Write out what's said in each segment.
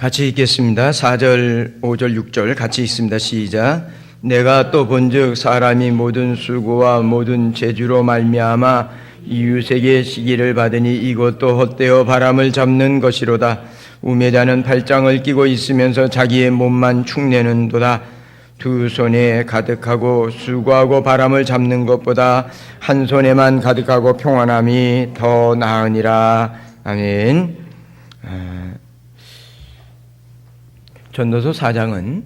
같이 읽겠습니다. 4절, 5절, 6절 같이 읽습니다. 시작. 내가 또 본즉 사람이 모든 수고와 모든 재주로 말미암아 이웃에게 시기를 받으니 이것도 헛되어 바람을 잡는 것이로다. 우매자는 팔짱을 끼고 있으면서 자기의 몸만 축내는도다. 두 손에 가득하고 수고하고 바람을 잡는 것보다 한 손에만 가득하고 평안함이 더 나으니라. 아멘. 전도서 4장은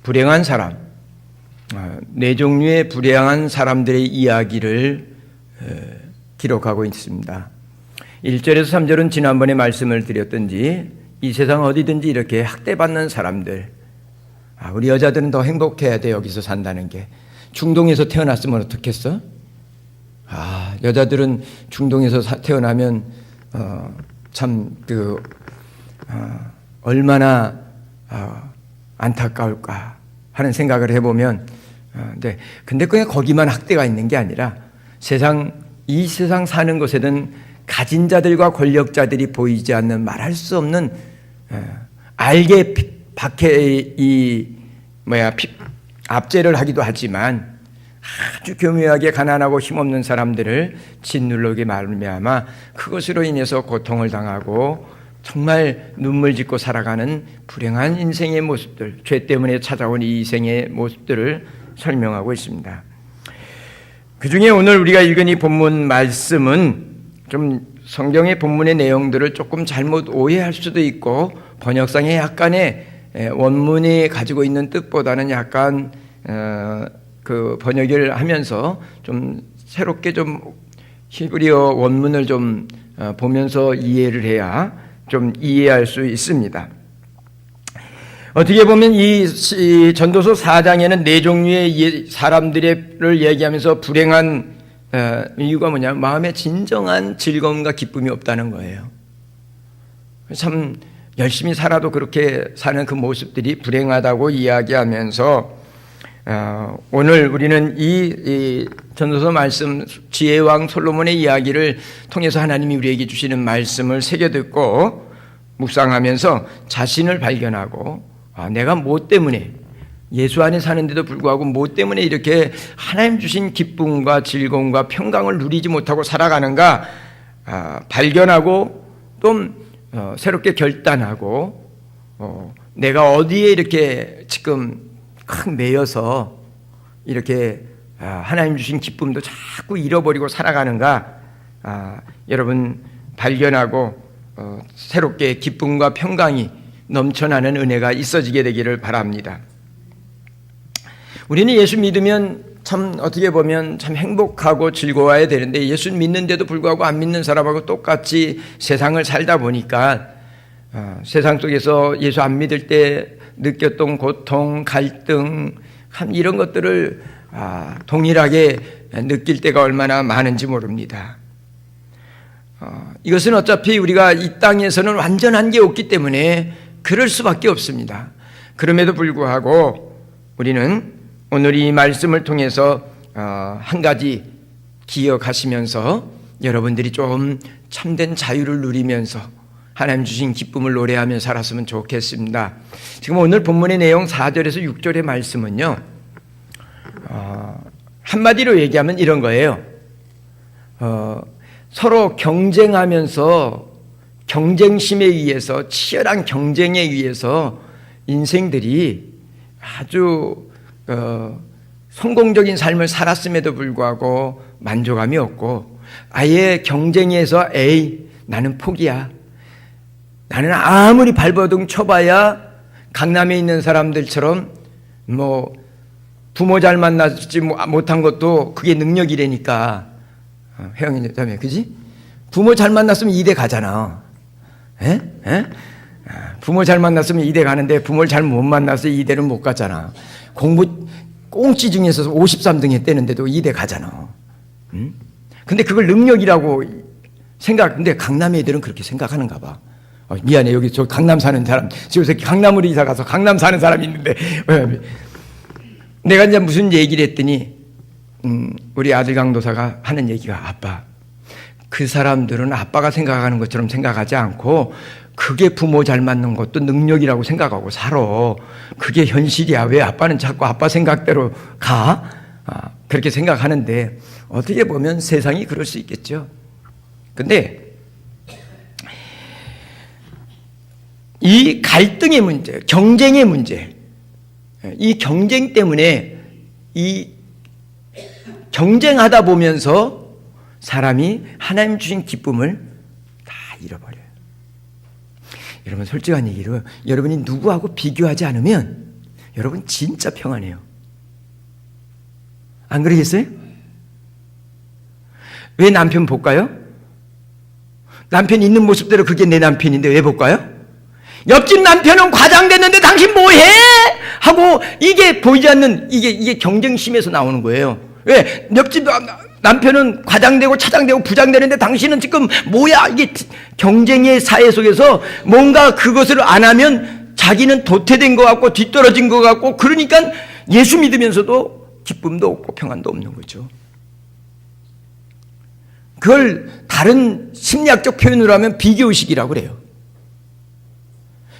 불행한 사람, 네 종류의 불행한 사람들의 이야기를 기록하고 있습니다. 1절에서 3절은 지난번에 말씀을 드렸던지 이 세상 어디든지 이렇게 학대받는 사람들, 우리 여자들은 더 행복해야 돼. 여기서 산다는 게. 중동에서 태어났으면 어떻겠어? 여자들은 중동에서 태어나면 얼마나 안타까울까 하는 생각을 해보면, 근데 그냥 거기만 학대가 있는 게 아니라 이 세상 사는 곳에는 가진 자들과 권력자들이 보이지 않는 말할 수 없는 알게 밖에 압제를 하기도 하지만 아주 교묘하게 가난하고 힘없는 사람들을 짓누르게 말미암아 그것으로 인해서 고통을 당하고 정말 눈물 짓고 살아가는 불행한 인생의 모습들, 죄 때문에 찾아온 이 인생의 모습들을 설명하고 있습니다. 그 중에 오늘 우리가 읽은 이 본문 말씀은 좀 성경의 본문의 내용들을 조금 잘못 오해할 수도 있고 번역상에 약간의 원문이 가지고 있는 뜻보다는 약간 그 번역을 하면서 좀 새롭게 좀 히브리어 원문을 좀 보면서 이해를 해야 좀 이해할 수 있습니다. 어떻게 보면 이 전도서 4장에는 네 종류의 사람들을 얘기하면서 불행한 이유가 뭐냐? 마음에 진정한 즐거움과 기쁨이 없다는 거예요. 참 열심히 살아도 그렇게 사는 그 모습들이 불행하다고 이야기하면서 오늘 우리는 이 전도서 말씀 지혜왕 솔로몬의 이야기를 통해서 하나님이 우리에게 주시는 말씀을 새겨듣고 묵상하면서 자신을 발견하고 내가 뭐 때문에 예수 안에 사는데도 불구하고 뭐 때문에 이렇게 하나님 주신 기쁨과 즐거움과 평강을 누리지 못하고 살아가는가 발견하고 또 새롭게 결단하고 내가 어디에 이렇게 지금 큰 매여서 이렇게 하나님 주신 기쁨도 자꾸 잃어버리고 살아가는가 여러분 발견하고 새롭게 기쁨과 평강이 넘쳐나는 은혜가 있어지게 되기를 바랍니다. 우리는 예수 믿으면 참 어떻게 보면 참 행복하고 즐거워야 되는데 예수 믿는데도 불구하고 안 믿는 사람하고 똑같이 세상을 살다 보니까 세상 속에서 예수 안 믿을 때 느꼈던 고통, 갈등 이런 것들을 동일하게 느낄 때가 얼마나 많은지 모릅니다. 이것은 어차피 우리가 이 땅에서는 완전한 게 없기 때문에 그럴 수밖에 없습니다. 그럼에도 불구하고 우리는 오늘 이 말씀을 통해서 한 가지 기억하시면서 여러분들이 좀 참된 자유를 누리면서 하나님 주신 기쁨을 노래하며 살았으면 좋겠습니다. 지금 오늘 본문의 내용 4절에서 6절의 말씀은요, 한마디로 얘기하면 이런 거예요. 서로 경쟁하면서 경쟁심에 의해서 치열한 경쟁에 의해서 인생들이 아주 성공적인 삶을 살았음에도 불구하고 만족감이 없고 아예 경쟁에서 나는 포기야. 나는 아무리 발버둥 쳐봐야 강남에 있는 사람들처럼 부모 잘 만나지 못한 것도 그게 능력이라니까. 혜영이 자매, 그지? 부모 잘 만났으면 이대 가잖아. 부모 잘 만났으면 이대 가는데 부모를 잘 못 만나서 이대는 못 가잖아. 공부 꽁찌 중에서 53등 했대는데도 이대 가잖아. 근데 그걸 능력이라고 근데 강남 애들은 그렇게 생각하는가 봐. 미안해, 여기 저 강남 사는 사람, 집에서 강남으로 이사 가서 강남 사는 사람이 있는데, 내가 이제 무슨 얘기를 했더니, 우리 아들 강도사가 하는 얘기가, 아빠, 그 사람들은 아빠가 생각하는 것처럼 생각하지 않고 그게 부모 잘 맞는 것도 능력이라고 생각하고 살아. 그게 현실이야. 왜 아빠는 자꾸 아빠 생각대로 가? 그렇게 생각하는데 어떻게 보면 세상이 그럴 수 있겠죠. 근데 이 갈등의 문제, 경쟁의 문제, 이 경쟁 때문에 이 경쟁하다 보면서 사람이 하나님 주신 기쁨을 다 잃어버려요. 여러분 솔직한 얘기로 여러분이 누구하고 비교하지 않으면 여러분 진짜 평안해요. 안 그러겠어요? 왜 남편 볼까요? 남편 있는 모습대로 그게 내 남편인데 왜 볼까요? 옆집 남편은 과장됐는데 당신 뭐해? 하고 이게 보이지 않는 이게 경쟁심에서 나오는 거예요. 왜? 옆집 남편은 과장되고 차장되고 부장되는데 당신은 지금 뭐야? 이게 경쟁의 사회 속에서 뭔가 그것을 안 하면 자기는 도태된 것 같고 뒤떨어진 것 같고 그러니까 예수 믿으면서도 기쁨도 없고 평안도 없는 거죠. 그걸 다른 심리학적 표현으로 하면 비교의식이라고 그래요.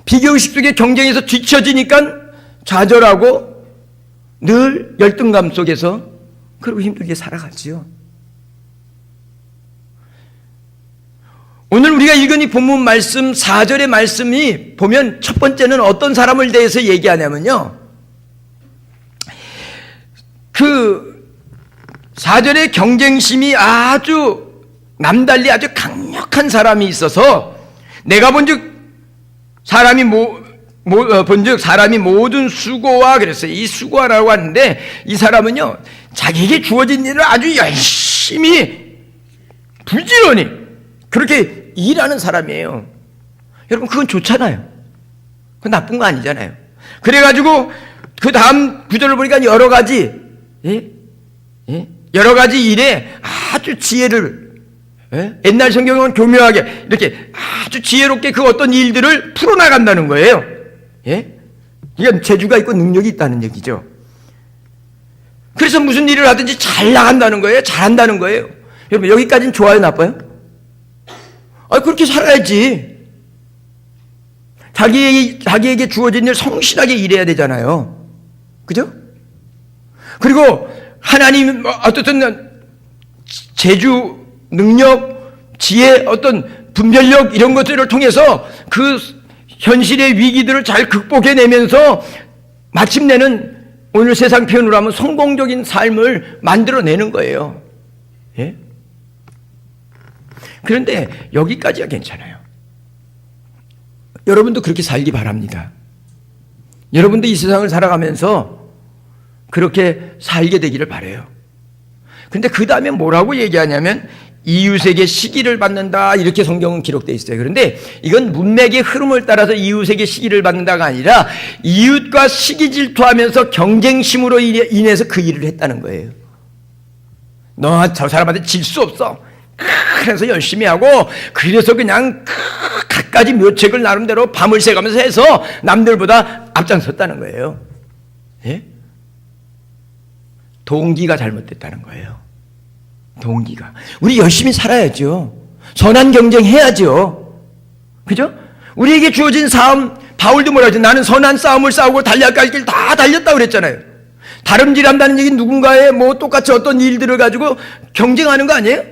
비교의식 속에 경쟁에서 뒤처지니까 좌절하고 늘 열등감 속에서 그리고 힘들게 살아가지요. 오늘 우리가 읽은 이 본문 말씀 4절의 말씀이 보면 첫 번째는 어떤 사람을 대해서 얘기하냐면요. 그 4절의 경쟁심이 아주 남달리 아주 강력한 사람이 있어서 내가 본즉 사람이 본즉 사람이 모든 수고와 그랬어요. 이 수고하라고 하는데 이 사람은요 자기에게 주어진 일을 아주 열심히 부지런히 그렇게 일하는 사람이에요. 여러분 그건 좋잖아요. 그건 나쁜 거 아니잖아요. 그래가지고 그 다음 구절을 보니까 여러 가지 여러 가지 일에 아주 지혜를 옛날 성경은 교묘하게 이렇게 아주 지혜롭게 그 어떤 일들을 풀어나간다는 거예요. 이건 재주가 있고 능력이 있다는 얘기죠. 그래서 무슨 일을 하든지 잘 나간다는 거예요. 잘한다는 거예요. 여러분 여기까지는 좋아요, 나빠요? 그렇게 살아야지. 자기에게 주어진 일 성실하게 일해야 되잖아요. 그죠? 그리고 하나님 어떻든 재주, 능력, 지혜, 어떤 분별력 이런 것들을 통해서 그 현실의 위기들을 잘 극복해내면서 마침내는 오늘 세상 표현으로 하면 성공적인 삶을 만들어내는 거예요. 예? 그런데 여기까지야 괜찮아요. 여러분도 그렇게 살기 바랍니다. 여러분도 이 세상을 살아가면서 그렇게 살게 되기를 바라요. 근데 그 다음에 뭐라고 얘기하냐면 이웃에게 시기를 받는다 이렇게 성경은 기록되어 있어요. 그런데 이건 문맥의 흐름을 따라서 이웃에게 시기를 받는다가 아니라 이웃과 시기 질투하면서 경쟁심으로 인해서 그 일을 했다는 거예요. 너 저 사람한테 질 수 없어. 그래서 열심히 하고 그래서 그냥 갖가지 묘책을 나름대로 밤을 새가면서 해서 남들보다 앞장섰다는 거예요. 예? 동기가 잘못됐다는 거예요. 동기가. 우리 열심히 살아야죠. 선한 경쟁 해야죠. 그죠? 우리에게 주어진 싸움, 바울도 뭐라 하죠? 나는 선한 싸움을 싸우고 달려야 갈 길 다 달렸다고 그랬잖아요. 다름질한다는 얘기는 누군가의 뭐 똑같이 어떤 일들을 가지고 경쟁하는 거 아니에요?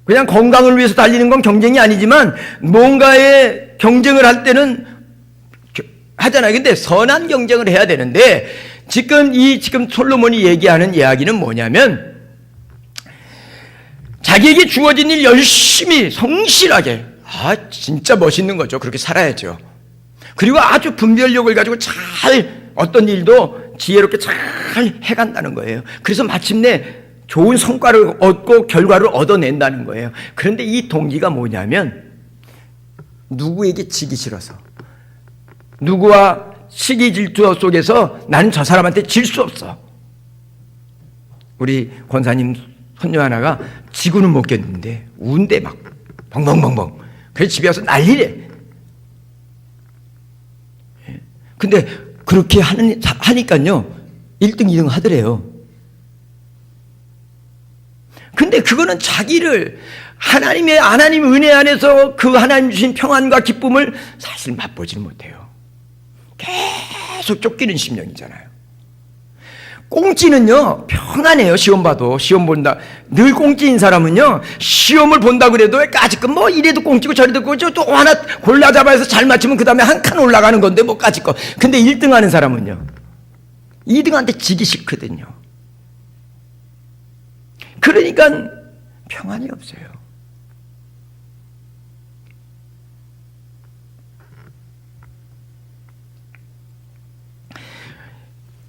그냥 건강을 위해서 달리는 건 경쟁이 아니지만 뭔가의 경쟁을 할 때는 하잖아요. 근데 선한 경쟁을 해야 되는데 지금 솔로몬이 얘기하는 이야기는 뭐냐면 자기에게 주어진 일 열심히 성실하게 진짜 멋있는 거죠. 그렇게 살아야죠. 그리고 아주 분별력을 가지고 잘 어떤 일도 지혜롭게 잘 해간다는 거예요. 그래서 마침내 좋은 성과를 얻고 결과를 얻어낸다는 거예요. 그런데 이 동기가 뭐냐면 누구에게 지기 싫어서 누구와 시기 질투 속에서 나는 저 사람한테 질 수 없어. 우리 권사님 손녀 하나가 지구는 못 겠는데 운대 막 벙벙벙벙 그래서 집에 와서 난리래. 근데 그렇게 하니까요 1등 2등 하더래요. 근데 그거는 자기를 하나님 은혜 안에서 그 하나님 주신 평안과 기쁨을 사실 맛보지 못해요. 계속 쫓기는 심령이잖아요. 꽁찌는요 평안해요. 시험 봐도. 시험 본다 늘 꽁찌인 사람은요 시험을 본다 그래도 까짓 거 이래도 꽁찌고 저래도 꽁찌고 또 하나 골라 잡아서 잘 맞추면 그 다음에 한 칸 올라가는 건데 까짓 거. 근데 1등 하는 사람은요 2등한테 지기 싫거든요. 그러니까 평안이 없어요.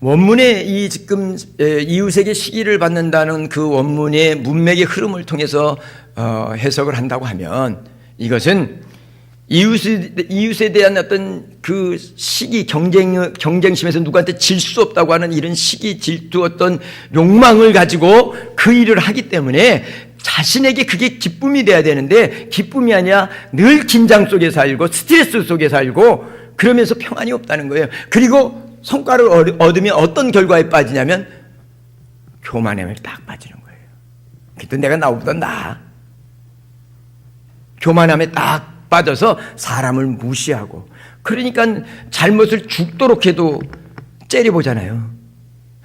원문의 이 지금 이웃에게 시기를 받는다는 그 원문의 문맥의 흐름을 통해서 해석을 한다고 하면 이것은 이웃에 대한 어떤 그 시기 경쟁심에서 누구한테 질 수 없다고 하는 이런 시기 질투 어떤 욕망을 가지고 그 일을 하기 때문에 자신에게 그게 기쁨이 돼야 되는데 기쁨이 아니라 늘 긴장 속에 살고 스트레스 속에 살고 그러면서 평안이 없다는 거예요. 그리고 성과를 얻으면 어떤 결과에 빠지냐면 교만함에 딱 빠지는 거예요. 그래도 내가 나보다 나아. 교만함에 딱 빠져서 사람을 무시하고 그러니까 잘못을 죽도록 해도 째려보잖아요.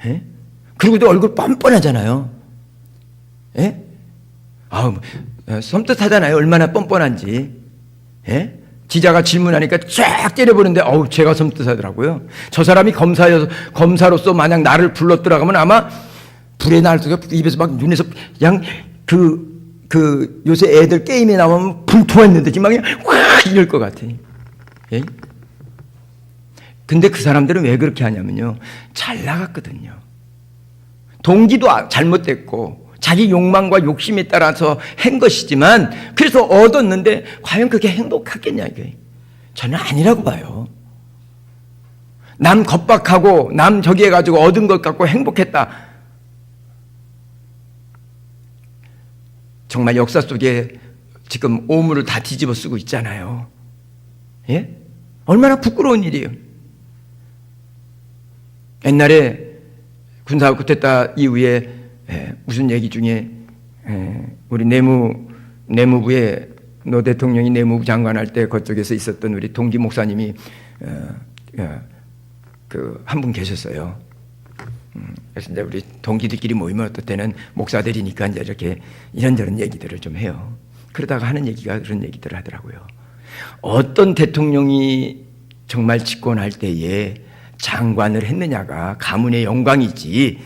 예? 그리고도 얼굴 뻔뻔하잖아요. 예? 섬뜩하잖아요. 얼마나 뻔뻔한지. 예? 지자가 질문하니까 쫙 때려보는데 제가 섬뜩하더라고요. 저 사람이 검사로서 만약 나를 불렀더라 하면 아마 불에 날 속에 입에서 막 눈에서 그냥 요새 애들 게임에 나오면 불토했는데 지금 막 그냥 확 이럴 것 같아. 예? 근데 그 사람들은 왜 그렇게 하냐면요 잘 나갔거든요. 동기도 잘못됐고 자기 욕망과 욕심에 따라서 한 것이지만 그래서 얻었는데 과연 그게 행복하겠냐 이게 저는 아니라고 봐요. 남 겁박하고 남 저기 해가지고 얻은 것 갖고 행복했다. 정말 역사 속에 지금 오물을 다 뒤집어 쓰고 있잖아요. 예? 얼마나 부끄러운 일이에요. 옛날에 군사 쿠데타 이후에 무슨 얘기 중에 우리 내무부에 노 대통령이 내무부 장관 할 때 그쪽에서 있었던 우리 동기 목사님이 한 분 계셨어요. 그래서 이제 우리 동기들끼리 모이면 어떨 때는 목사들이니까 이제 이렇게 이런저런 얘기들을 좀 해요. 그러다가 하는 얘기가 그런 얘기들을 하더라고요. 어떤 대통령이 정말 집권할 때에 장관을 했느냐가 가문의 영광이지.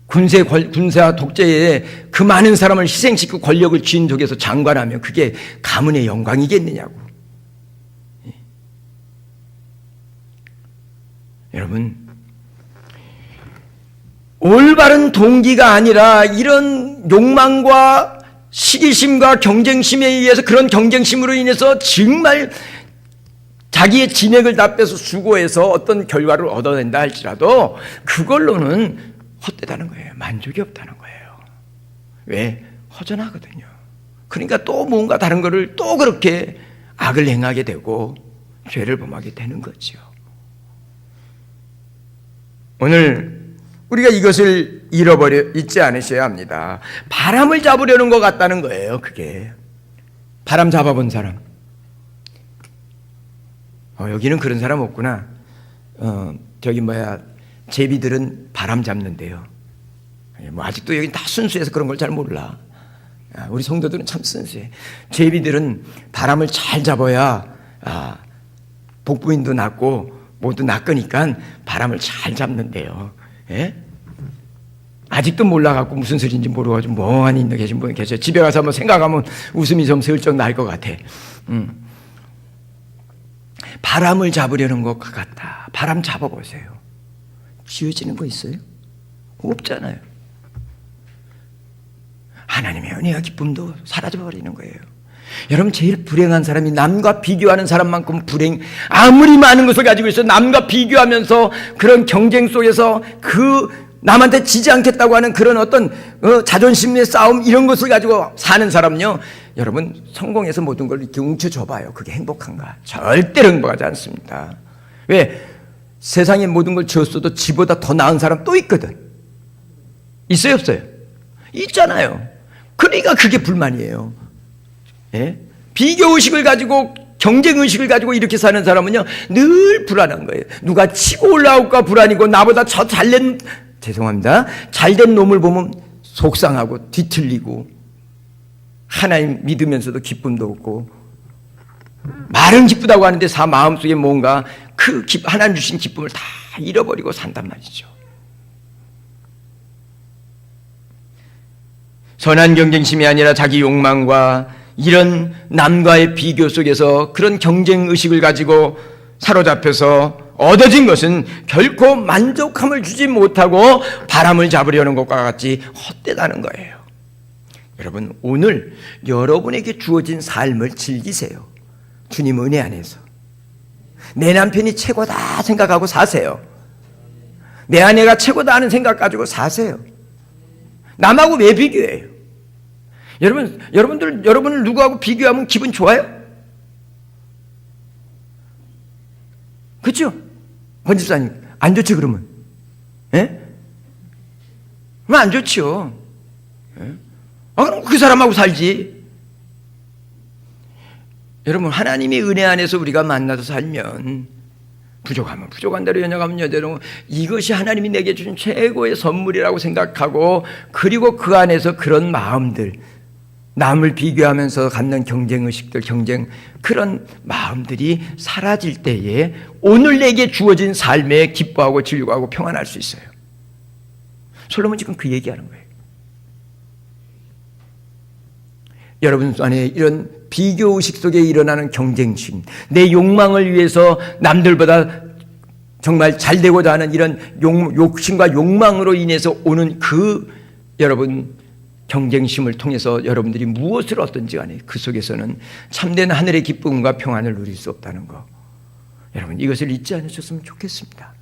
군사 독재에 그 많은 사람을 희생시키고 권력을 쥔 쪽에서 장관하면 그게 가문의 영광이겠느냐고. 여러분, 올바른 동기가 아니라 이런 욕망과 시기심과 경쟁심에 의해서 그런 경쟁심으로 인해서 정말 자기의 진액을 다 빼서 수고해서 어떤 결과를 얻어낸다 할지라도 그걸로는 헛되다는 거예요. 만족이 없다는 거예요. 왜? 허전하거든요. 그러니까 또 뭔가 다른 거를 또 그렇게 악을 행하게 되고 죄를 범하게 되는 거죠. 오늘 우리가 이것을 잊지 않으셔야 합니다. 바람을 잡으려는 것 같다는 거예요. 그게 바람 잡아본 사람. 여기는 그런 사람 없구나. 제비들은 바람 잡는데요. 아직도 여기 다 순수해서 그런 걸 잘 몰라. 우리 성도들은 참 순수해. 제비들은 바람을 잘 잡아야 복부인도 낫고 모두 낫거니까 바람을 잘 잡는데요. 예? 아직도 몰라갖고 무슨 소리인지 모르가지고 멍하니 있는 계신 분이 계세요. 집에 가서 한번 생각하면 웃음이 좀 슬쩍 날 것 같아. 바람을 잡으려는 것 같다. 바람 잡아보세요. 쥐어지는 거 있어요? 없잖아요. 하나님의 은혜와 기쁨도 사라져버리는 거예요. 여러분, 제일 불행한 사람이 남과 비교하는 사람만큼 아무리 많은 것을 가지고 있어 남과 비교하면서 그런 경쟁 속에서 남한테 지지 않겠다고 하는 그런 어떤 자존심의 싸움 이런 것을 가지고 사는 사람은요, 여러분 성공해서 모든 걸 이렇게 웅쳐줘봐요. 그게 행복한가? 절대로 행복하지 않습니다. 왜? 세상의 모든 걸 지었어도 지보다 더 나은 사람 또 있거든. 있어요, 없어요? 있잖아요. 그러니까 그게 불만이에요. 예? 비교의식을 가지고 경쟁의식을 가지고 이렇게 사는 사람은요 늘 불안한 거예요. 누가 치고 올라올까 불안이고 나보다 저 잘된 잘된 놈을 보면 속상하고 뒤틀리고 하나님 믿으면서도 기쁨도 없고 말은 기쁘다고 하는데 마음속에 뭔가 그 하나님 주신 기쁨을 다 잃어버리고 산단 말이죠. 선한 경쟁심이 아니라 자기 욕망과 이런 남과의 비교 속에서 그런 경쟁의식을 가지고 사로잡혀서 얻어진 것은 결코 만족함을 주지 못하고 바람을 잡으려는 것과 같이 헛되다는 거예요. 여러분, 오늘 여러분에게 주어진 삶을 즐기세요. 주님 은혜 안에서. 내 남편이 최고다 생각하고 사세요. 내 아내가 최고다 하는 생각 가지고 사세요. 남하고 왜 비교해요? 여러분을 누구하고 비교하면 기분 좋아요? 그렇죠? 권 집사님, 안 좋지 그러면? 예? 그럼 안 좋죠. 예? 그럼 그 사람하고 살지. 여러분, 하나님의 은혜 안에서 우리가 만나서 살면 부족하면 부족한 대로 연약하면 여대로 이것이 하나님이 내게 주신 최고의 선물이라고 생각하고 그리고 그 안에서 그런 마음들 남을 비교하면서 갖는 경쟁의식들 그런 마음들이 사라질 때에 오늘 내게 주어진 삶에 기뻐하고 즐거워하고 평안할 수 있어요. 솔로몬 지금 그 얘기하는 거예요. 여러분 안에 이런 비교의식 속에 일어나는 경쟁심, 내 욕망을 위해서 남들보다 정말 잘되고자 하는 이런 욕심과 욕망으로 인해서 오는 그 여러분 경쟁심을 통해서 여러분들이 무엇을 얻든지 간에 그 속에서는 참된 하늘의 기쁨과 평안을 누릴 수 없다는 거, 여러분 이것을 잊지 않으셨으면 좋겠습니다.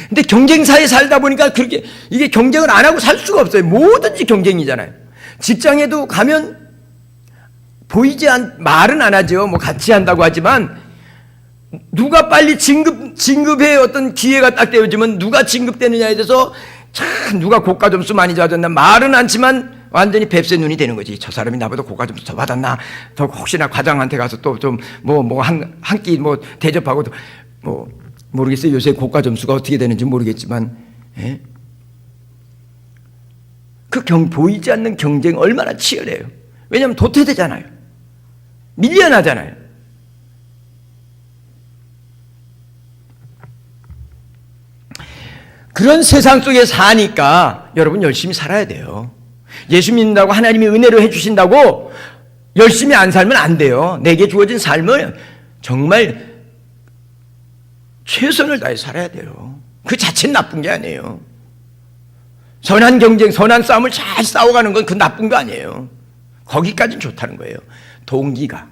근데 경쟁사에 살다 보니까 그렇게 이게 경쟁을 안 하고 살 수가 없어요. 뭐든지 경쟁이잖아요. 직장에도 가면 말은 안 하죠. 뭐 같이 한다고 하지만 누가 빨리 진급의 어떤 기회가 딱 되어지면 누가 진급되느냐에 대해서 참 누가 고가 점수 많이 받았나 말은 않지만 완전히 뱁새 눈이 되는 거지. 저 사람이 나보다 고가 점수 더 받았나? 더 혹시나 과장한테 가서 또 좀 한 끼 대접하고 모르겠어요. 요새 고가 점수가 어떻게 되는지 모르겠지만, 예? 보이지 않는 경쟁 얼마나 치열해요. 왜냐하면 도태되잖아요. 밀려나잖아요. 그런 세상 속에 사니까 여러분 열심히 살아야 돼요. 예수 믿는다고 하나님이 은혜로 해주신다고 열심히 안 살면 안 돼요. 내게 주어진 삶을 정말 최선을 다해 살아야 돼요. 그 자체는 나쁜 게 아니에요. 선한 경쟁, 선한 싸움을 잘 싸워가는 건 그 나쁜 거 아니에요. 거기까지는 좋다는 거예요. 동기가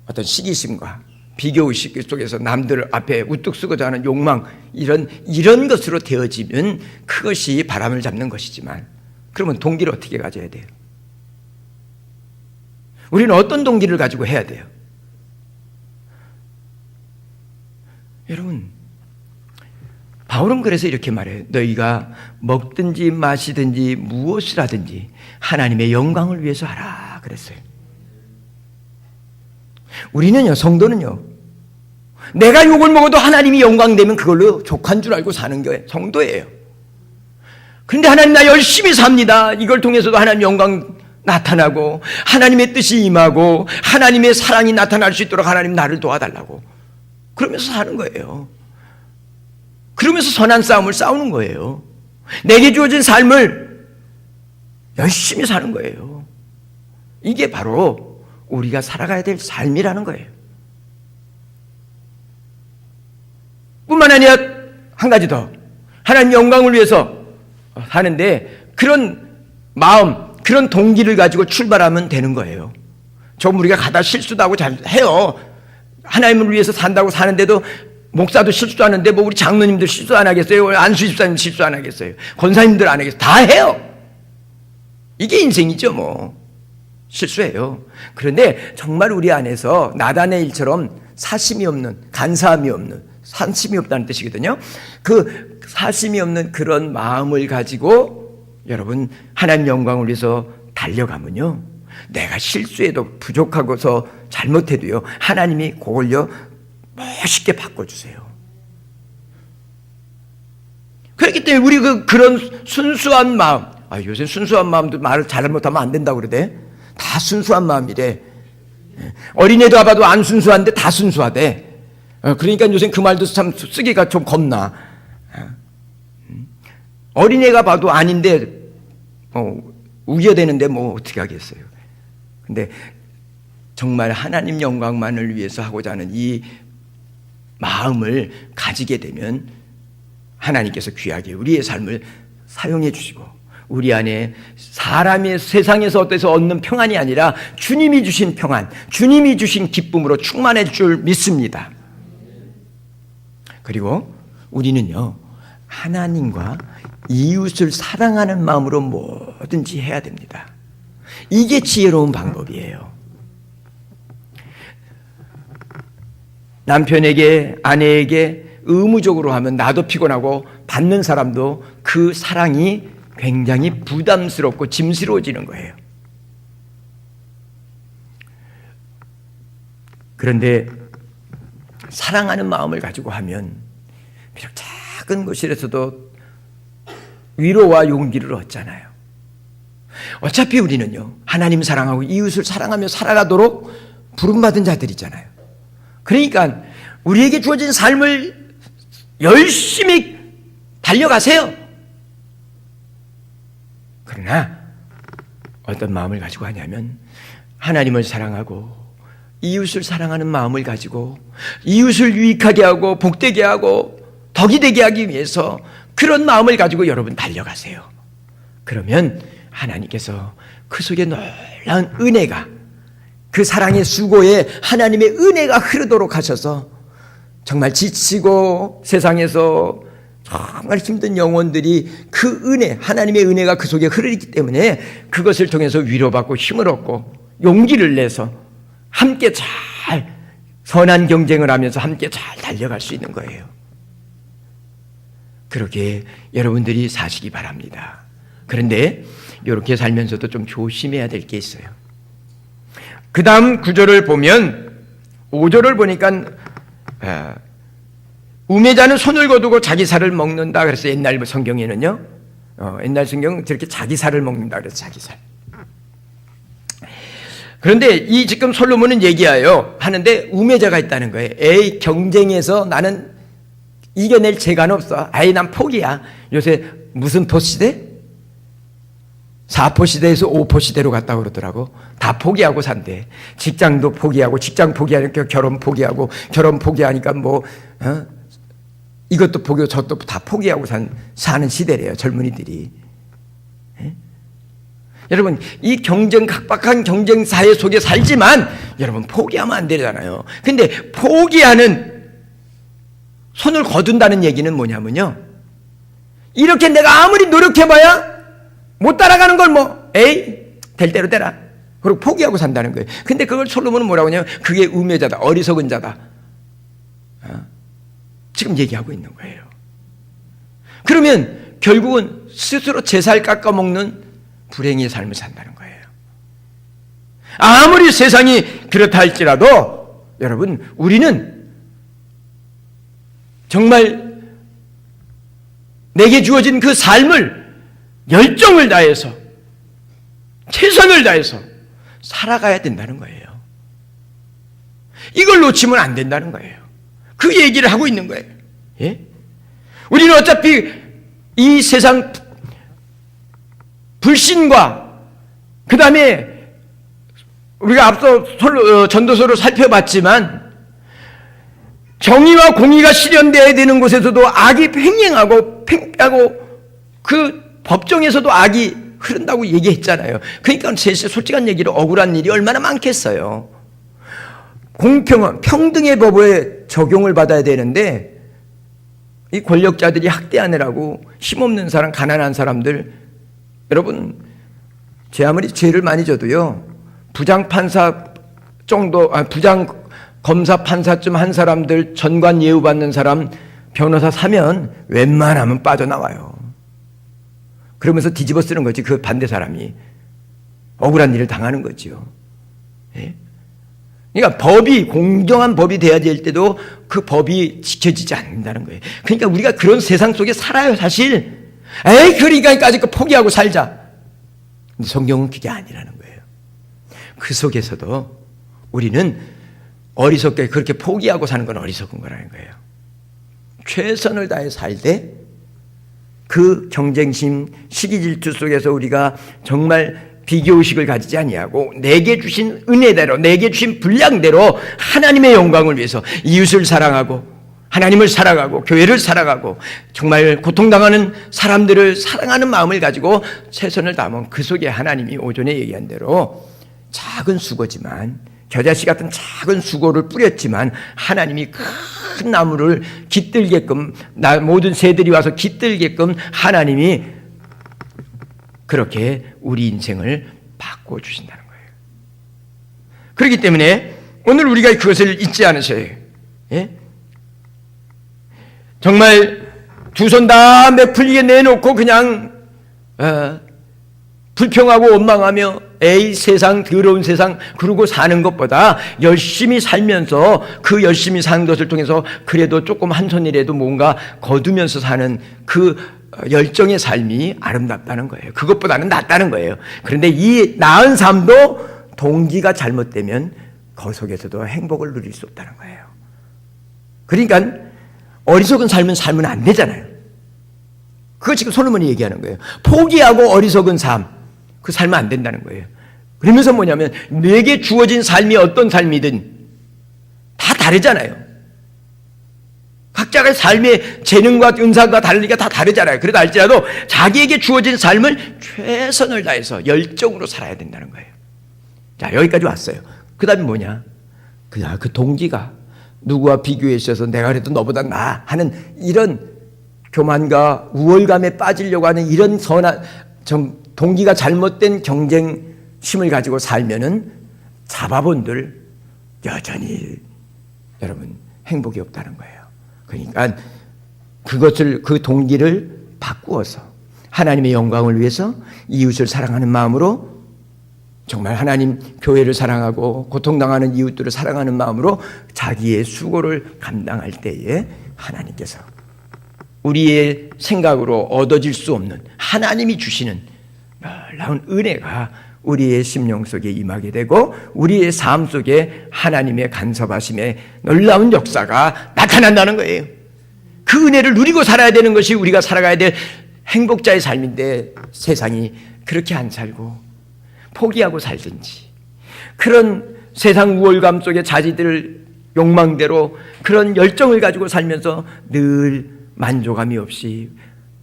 어떤 시기심과 비교의식 속에서 남들 앞에 우뚝 서고자 하는 욕망 이런 것으로 되어지면 그것이 바람을 잡는 것이지만, 그러면 동기를 어떻게 가져야 돼요? 우리는 어떤 동기를 가지고 해야 돼요? 여러분, 바울은 그래서 이렇게 말해요. 너희가 먹든지 마시든지 무엇을 하든지 하나님의 영광을 위해서 하라 그랬어요. 우리는요, 성도는요, 내가 욕을 먹어도 하나님이 영광되면 그걸로 족한 줄 알고 사는 게 성도예요. 그런데 하나님 나 열심히 삽니다. 이걸 통해서도 하나님 영광 나타나고 하나님의 뜻이 임하고 하나님의 사랑이 나타날 수 있도록 하나님 나를 도와달라고 그러면서 사는 거예요. 그러면서 선한 싸움을 싸우는 거예요. 내게 주어진 삶을 열심히 사는 거예요. 이게 바로 우리가 살아가야 될 삶이라는 거예요. 뿐만 아니라 한 가지 더, 하나님 영광을 위해서 하는데 그런 마음, 그런 동기를 가지고 출발하면 되는 거예요. 좀 우리가 가다 실수도 하고 잘 해요. 하나님을 위해서 산다고 사는데도 목사도 실수하는데 뭐 우리 장로님들 실수 안 하겠어요? 안수 집사님 실수 안 하겠어요? 권사님들 안 하겠어요? 다 해요. 이게 인생이죠 뭐. 실수해요. 그런데 정말 우리 안에서 나단의 일처럼 사심이 없는, 간사함이 없는, 산심이 없다는 뜻이거든요. 그 사심이 없는 그런 마음을 가지고 여러분 하나님 영광을 위해서 달려가면요, 내가 실수해도 부족하고서 잘못해도요, 하나님이 그걸요 멋있게 바꿔주세요. 그렇기 때문에 우리 그런 순수한 마음, 요새 순수한 마음도 말을 잘못하면 안 된다고 그러대. 다 순수한 마음이래. 어린애도 봐도 안 순수한데 다 순수하대. 그러니까 요새 그 말도 참 쓰기가 좀 겁나. 어린애가 봐도 아닌데 우겨대는데 뭐 어떻게 하겠어요. 근데 정말 하나님 영광만을 위해서 하고자 하는 이 마음을 가지게 되면 하나님께서 귀하게 우리의 삶을 사용해 주시고, 우리 안에 사람의 세상에서 어때서 얻는 평안이 아니라 주님이 주신 평안, 주님이 주신 기쁨으로 충만해 줄 믿습니다. 그리고 우리는요, 하나님과 이웃을 사랑하는 마음으로 뭐든지 해야 됩니다. 이게 지혜로운 방법이에요. 남편에게, 아내에게 의무적으로 하면 나도 피곤하고 받는 사람도 그 사랑이 굉장히 부담스럽고 짐스러워지는 거예요. 그런데 사랑하는 마음을 가지고 하면 비록 작은 것이라서도 위로와 용기를 얻잖아요. 어차피 우리는요, 하나님 사랑하고 이웃을 사랑하며 살아가도록 부름받은 자들이잖아요. 그러니까 우리에게 주어진 삶을 열심히 달려가세요. 그러나 어떤 마음을 가지고 하냐면, 하나님을 사랑하고 이웃을 사랑하는 마음을 가지고 이웃을 유익하게 하고 복되게 하고 덕이 되게 하기 위해서 그런 마음을 가지고 여러분 달려가세요. 그러면 하나님께서 그 속에 놀라운 은혜가, 그 사랑의 수고에 하나님의 은혜가 흐르도록 하셔서 정말 지치고 세상에서 정말 힘든 영혼들이 그 은혜, 하나님의 은혜가 그 속에 흐르기 때문에 그것을 통해서 위로받고 힘을 얻고 용기를 내서 함께 잘 선한 경쟁을 하면서 함께 잘 달려갈 수 있는 거예요. 그렇게 여러분들이 사시기 바랍니다. 그런데 이렇게 살면서도 좀 조심해야 될 게 있어요. 그 다음 9절을 보면, 5절을 보니까 우매자는 손을 거두고 자기 살을 먹는다. 그래서 옛날 성경에는요, 옛날 성경은 저렇게 자기 살을 먹는다. 그래서 자기 살. 그런데 이 지금 솔로몬은 얘기해요. 하는데 우매자가 있다는 거예요. 에이, 경쟁에서 나는 이겨낼 재간 없어. 아이, 난 포기야. 요새 무슨 포시대? 4포 시대에서 5포 시대로 갔다고 그러더라고. 다 포기하고 산대. 직장도 포기하고, 직장 포기하니까 결혼 포기하고, 결혼 포기하니까 이것도 포기하고 저것도 다 포기하고 사는 시대래요, 젊은이들이. 여러분, 이 각박한 경쟁 사회 속에 살지만 여러분 포기하면 안 되잖아요. 근데 포기하는, 손을 거둔다는 얘기는 뭐냐면요, 이렇게 내가 아무리 노력해봐야 못 따라가는 걸 될 대로 되라. 그리고 포기하고 산다는 거예요. 근데 그걸 솔로몬은 뭐라고 하냐면, 그게 우매자다, 어리석은 자다. 지금 얘기하고 있는 거예요. 그러면 결국은 스스로 제 살 깎아먹는 불행의 삶을 산다는 거예요. 아무리 세상이 그렇다 할지라도 여러분, 우리는 정말 내게 주어진 그 삶을 열정을 다해서, 최선을 다해서 살아가야 된다는 거예요. 이걸 놓치면 안 된다는 거예요. 그 얘기를 하고 있는 거예요. 예? 우리는 어차피 이 세상 불신과, 그 다음에 우리가 앞서 전도서를 살펴봤지만, 정의와 공의가 실현되어야 되는 곳에서도 악이 횡행하고 그 법정에서도 악이 흐른다고 얘기했잖아요. 그러니까 솔직한 얘기로 억울한 일이 얼마나 많겠어요. 공평한, 평등의 법에 적용을 받아야 되는데 이 권력자들이 학대하느라고 힘없는 사람, 가난한 사람들, 여러분, 제 아무리 죄를 많이 져도요, 부장판사 정도, 부장 검사 판사쯤 한 사람들, 전관 예우 받는 사람 변호사 사면 웬만하면 빠져나와요. 그러면서 뒤집어 쓰는 거지, 그 반대 사람이. 억울한 일을 당하는 거죠. 예? 그러니까 법이 공정한 법이 돼야 될 때도 그 법이 지켜지지 않는다는 거예요. 그러니까 우리가 그런 세상 속에 살아요, 사실. 그러니까까지 포기하고 살자. 근데 성경은 그게 아니라는 거예요. 그 속에서도 우리는 어리석게 그렇게 포기하고 사는 건 어리석은 거라는 거예요. 최선을 다해 살되 그 경쟁심, 시기질투 속에서 우리가 정말 비교의식을 가지지 아니하고 내게 주신 은혜대로, 내게 주신 분량대로 하나님의 영광을 위해서 이웃을 사랑하고 하나님을 사랑하고 교회를 사랑하고 정말 고통당하는 사람들을 사랑하는 마음을 가지고 최선을 다하면 그 속에 하나님이 오전에 얘기한 대로 작은 수고지만, 겨자씨 같은 작은 수고를 뿌렸지만 하나님이 큰 나무를 깃들게끔, 모든 새들이 와서 깃들게끔 하나님이 그렇게 우리 인생을 바꿔주신다는 거예요. 그렇기 때문에 오늘 우리가 그것을 잊지 않으셔야 해요. 예? 정말 두 손 다 매풀리게 내놓고 그냥 불평하고 원망하며 세상 더러운 세상 그러고 사는 것보다 열심히 살면서 그 열심히 사는 것을 통해서 그래도 조금 한 손이라도 뭔가 거두면서 사는 그 열정의 삶이 아름답다는 거예요. 그것보다는 낫다는 거예요. 그런데 이 나은 삶도 동기가 잘못되면 그 속에서도 행복을 누릴 수 없다는 거예요. 그러니까 어리석은 삶은 살면 안 되잖아요. 그거 지금 솔로몬이 얘기하는 거예요. 포기하고 어리석은 삶, 그 살면 안 된다는 거예요. 그러면서 뭐냐면 내게 주어진 삶이 어떤 삶이든 다 다르잖아요. 각자의 삶의 재능과 은사가 다르니까 다 다르잖아요. 그래도 할지라도 자기에게 주어진 삶을 최선을 다해서 열정으로 살아야 된다는 거예요. 자, 여기까지 왔어요. 그 다음에 뭐냐? 그냥 그 동기가 누구와 비교해 있어서 내가 그래도 너보다 나아 하는 이런 교만과 우월감에 빠지려고 하는 이런 동기가 잘못된 경쟁심을 가지고 살면은 잡아본들 여전히 여러분 행복이 없다는 거예요. 그러니까 그 동기를 바꾸어서 하나님의 영광을 위해서 이웃을 사랑하는 마음으로 정말 하나님 교회를 사랑하고 고통당하는 이웃들을 사랑하는 마음으로 자기의 수고를 감당할 때에 하나님께서 우리의 생각으로 얻어질 수 없는 하나님이 주시는 놀라운 은혜가 우리의 심령 속에 임하게 되고 우리의 삶 속에 하나님의 간섭하심의 놀라운 역사가 나타난다는 거예요. 그 은혜를 누리고 살아야 되는 것이 우리가 살아가야 될 행복자의 삶인데 세상이 그렇게 안 살고 포기하고 살든지 그런 세상 우월감 속에 자기들 욕망대로 그런 열정을 가지고 살면서 늘 만족함이 없이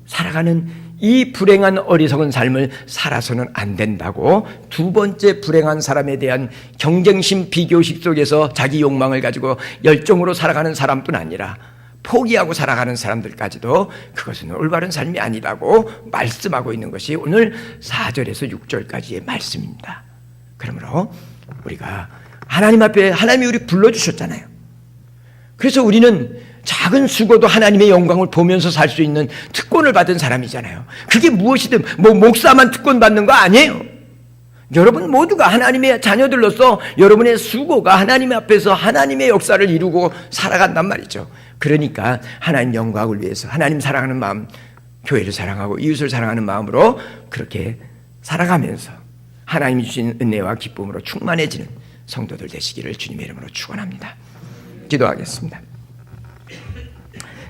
살아가는 이 불행한 어리석은 삶을 살아서는 안 된다고 두 번째 불행한 사람에 대한 경쟁심 비교식 속에서 자기 욕망을 가지고 열정으로 살아가는 사람뿐 아니라 포기하고 살아가는 사람들까지도 그것은 올바른 삶이 아니라고 말씀하고 있는 것이 오늘 4절에서 6절까지의 말씀입니다. 그러므로 우리가 하나님 앞에 하나님이 우리 불러주셨잖아요. 그래서 우리는 작은 수고도 하나님의 영광을 보면서 살 수 있는 특권을 받은 사람이잖아요. 그게 무엇이든 목사만 특권 받는 거 아니에요. 여러분 모두가 하나님의 자녀들로서 여러분의 수고가 하나님 앞에서 하나님의 역사를 이루고 살아간단 말이죠. 그러니까 하나님 영광을 위해서 하나님 사랑하는 마음, 교회를 사랑하고 이웃을 사랑하는 마음으로 그렇게 살아가면서 하나님이 주신 은혜와 기쁨으로 충만해지는 성도들 되시기를 주님의 이름으로 축원합니다. 기도하겠습니다.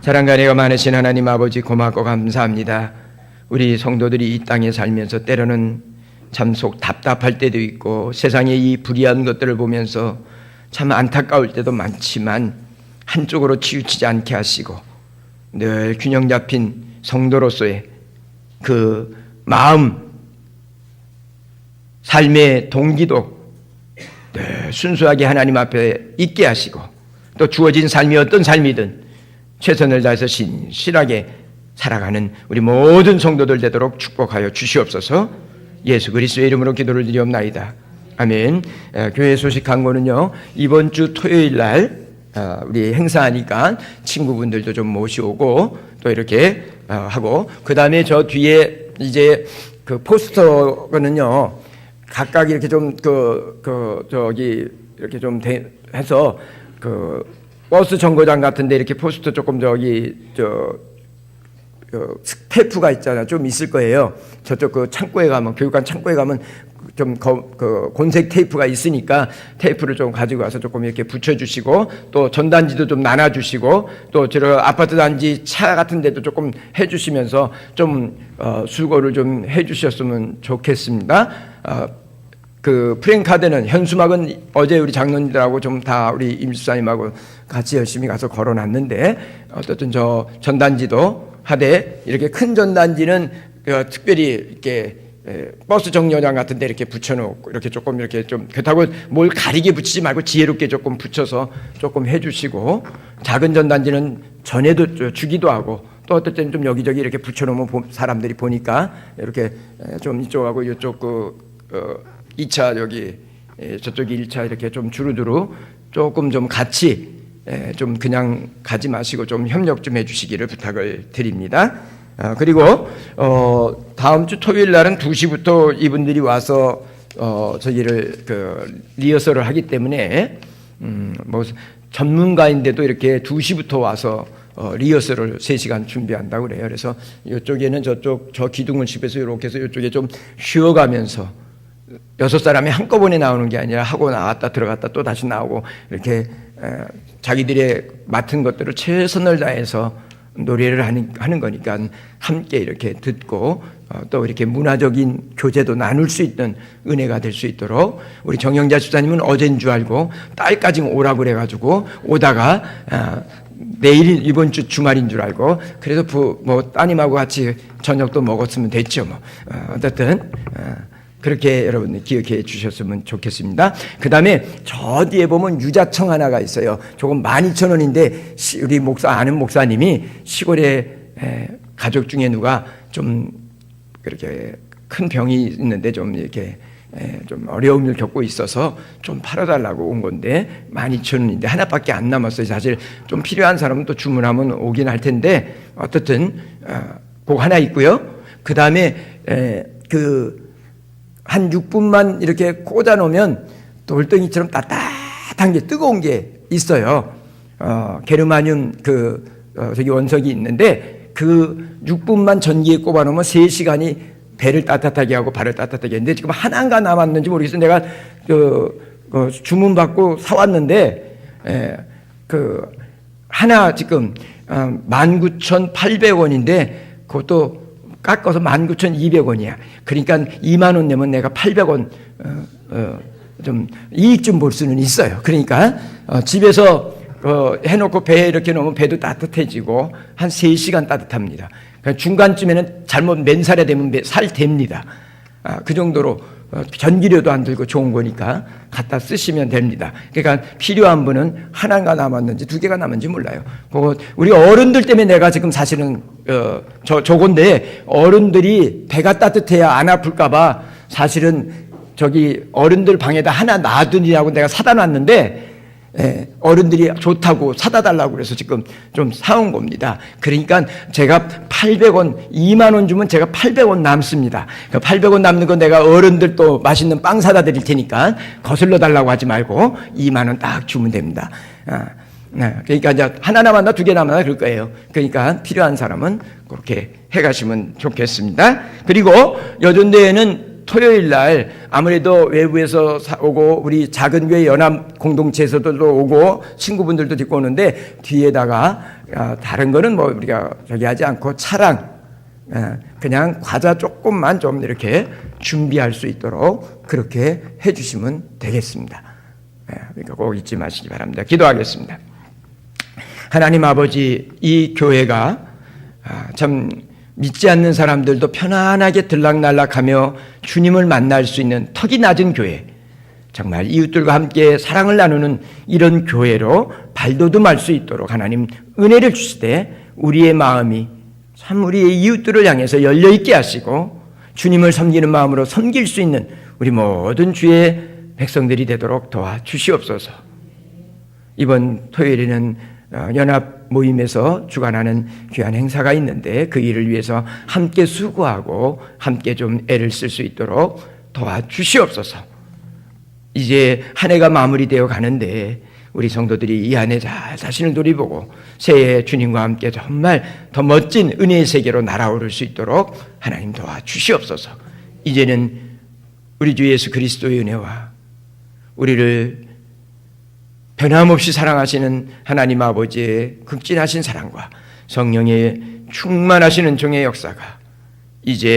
사랑과 은혜가 많으신 하나님 아버지 고맙고 감사합니다. 우리 성도들이 이 땅에 살면서 때로는 참 속 답답할 때도 있고 세상의 이 불의한 것들을 보면서 참 안타까울 때도 많지만 한쪽으로 치우치지 않게 하시고 늘 균형 잡힌 성도로서의 그 마음, 삶의 동기도 늘 순수하게 하나님 앞에 있게 하시고 또 주어진 삶이 어떤 삶이든 최선을 다해서 신실하게 살아가는 우리 모든 성도들 되도록 축복하여 주시옵소서. 예수 그리스도의 이름으로 기도를 드리옵나이다. 아멘. 교회 소식 광고는요, 이번 주 토요일 날 우리 행사하니까 친구분들도 좀 모시오고 또 이렇게 하고, 그 다음에 저 뒤에 이제 그 포스터는요, 각각 이렇게 좀 이렇게 좀 해서 버스 정거장 같은데 이렇게 포스터 조금 스태프가 있잖아요. 좀 있을 거예요. 저쪽 창고에 가면, 교육관 창고에 가면 좀 곤색 테이프가 있으니까 테이프를 좀 가지고 와서 조금 이렇게 붙여주시고, 또 전단지도 좀 나눠주시고, 또 저 아파트 단지 차 같은 데도 조금 해주시면서 좀 수고를 좀 해주셨으면 좋겠습니다. 프랭카드는, 현수막은 어제 우리 장로님들하고 좀 다 우리 임수사님하고 같이 열심히 가서 걸어놨는데, 어쨌든 저 전단지도 하되, 이렇게 큰 전단지는 특별히 이렇게 버스 정류장 같은 데 이렇게 붙여놓고, 이렇게 조금 이렇게 좀, 그렇다고 뭘 가리게 붙이지 말고 지혜롭게 조금 붙여서 조금 해주시고, 작은 전단지는 전에도 주기도 하고, 또 어떨 때는 좀 여기저기 이렇게 붙여놓으면 사람들이 보니까 이렇게 좀 이쪽하고 이쪽 2차 여기 저쪽이 1차 이렇게 좀 주루주루 조금 좀 같이 좀 그냥 가지 마시고 좀 협력 좀 해주시기를 부탁을 드립니다. 그리고 다음 주 토요일 날은 2시부터 이분들이 와서 저기를 리허설을 하기 때문에 뭐 전문가인데도 이렇게 2시부터 와서 리허설을 3시간 준비한다고 그래요. 그래서 이쪽에는 저 기둥을 집에서 이렇게 해서 이쪽에 좀 쉬어가면서 6사람이 한꺼번에 나오는 게 아니라 하고 나왔다 들어갔다 또 다시 나오고, 이렇게 자기들의 맡은 것들을 최선을 다해서 노래를 하는 거니까 함께 이렇게 듣고 또 이렇게 문화적인 교제도 나눌 수 있는 은혜가 될 수 있도록, 우리 정영자 집사님은 어제인 줄 알고 딸까지 오라고 그래가지고 오다가 내일 이번 주 주말인 줄 알고, 그래서 뭐 따님하고 같이 저녁도 먹었으면 됐죠. 뭐 어쨌든 그렇게 여러분 기억해 주셨으면 좋겠습니다. 그 다음에 저 뒤에 보면 유자청 하나가 있어요. 조금 12,000원인데 우리 아는 목사님이 시골에 가족 중에 누가 좀 그렇게 큰 병이 있는데 좀 이렇게 좀 어려움을 겪고 있어서 좀 팔아달라고 온 건데 12,000원인데 하나밖에 안 남았어요. 사실 좀 필요한 사람은 또 주문하면 오긴 할 텐데, 어쨌든 그거 하나 있고요. 그 다음에 한 6분만 이렇게 꽂아 놓으면 돌덩이처럼 따뜻한 게 뜨거운 게 있어요. 게르마늄 저기 원석이 있는데, 그 6분만 전기에 꼽아 놓으면 3시간이 배를 따뜻하게 하고 발을 따뜻하게 했는데, 지금 하나가 남았는지 모르겠어요. 내가 주문 받고 사왔는데 하나 지금 19,800원인데 그것도 깎아서 19,200원이야. 그러니까 2만 원 내면 내가 800원 좀 이익 좀 볼 수는 있어요. 그러니까 집에서 해놓고 배에 이렇게 놓으면 배도 따뜻해지고 한 3시간 따뜻합니다. 그러니까 중간쯤에는 잘못 맨살에 되면 살 됩니다. 그 정도로 전기료도 안 들고 좋은 거니까 갖다 쓰시면 됩니다. 그러니까 필요한 분은 하나가 남았는지 2개가 남았는지 몰라요. 그거 우리 어른들 때문에 내가 지금 사실은 저건데, 어른들이 배가 따뜻해야 안 아플까봐 사실은 저기 어른들 방에다 하나 놔두니라고 내가 사다 놨는데, 어른들이 좋다고 사다 달라고 그래서 지금 좀 사온 겁니다. 그러니까 제가 800원, 2만 원 주면 제가 800원 남습니다. 800원 남는 건 내가 어른들 또 맛있는 빵 사다 드릴 테니까 거슬러 달라고 하지 말고 2만 원 딱 주면 됩니다. 그러니까 이제 하나 남았나 2개 남았나 그럴 거예요. 그러니까 필요한 사람은 그렇게 해가시면 좋겠습니다. 그리고 여전대회는 토요일 날 아무래도 외부에서 오고 우리 작은 교회 연합 공동체에서도 오고 친구분들도 듣고 오는데, 뒤에다가 다른 거는 뭐 우리가 저기 하지 않고 차랑 그냥 과자 조금만 좀 이렇게 준비할 수 있도록 그렇게 해주시면 되겠습니다. 그러니까 꼭 잊지 마시기 바랍니다. 기도하겠습니다. 하나님 아버지, 이 교회가 참 믿지 않는 사람들도 편안하게 들락날락하며 주님을 만날 수 있는 턱이 낮은 교회, 정말 이웃들과 함께 사랑을 나누는 이런 교회로 발돋움할 수 있도록 하나님 은혜를 주시되, 우리의 마음이 참 우리의 이웃들을 향해서 열려있게 하시고 주님을 섬기는 마음으로 섬길 수 있는 우리 모든 주의 백성들이 되도록 도와주시옵소서. 이번 토요일에는 연합 모임에서 주관하는 귀한 행사가 있는데, 그 일을 위해서 함께 수고하고 함께 좀 애를 쓸 수 있도록 도와주시옵소서. 이제 한 해가 마무리되어 가는데 우리 성도들이 이 한 해 잘 자신을 돌이보고 새해 주님과 함께 정말 더 멋진 은혜의 세계로 날아오를 수 있도록 하나님 도와주시옵소서. 이제는 우리 주 예수 그리스도의 은혜와 우리를 변함없이 사랑하시는 하나님 아버지의 극진하신 사랑과 성령의 충만하시는 종의 역사가 이제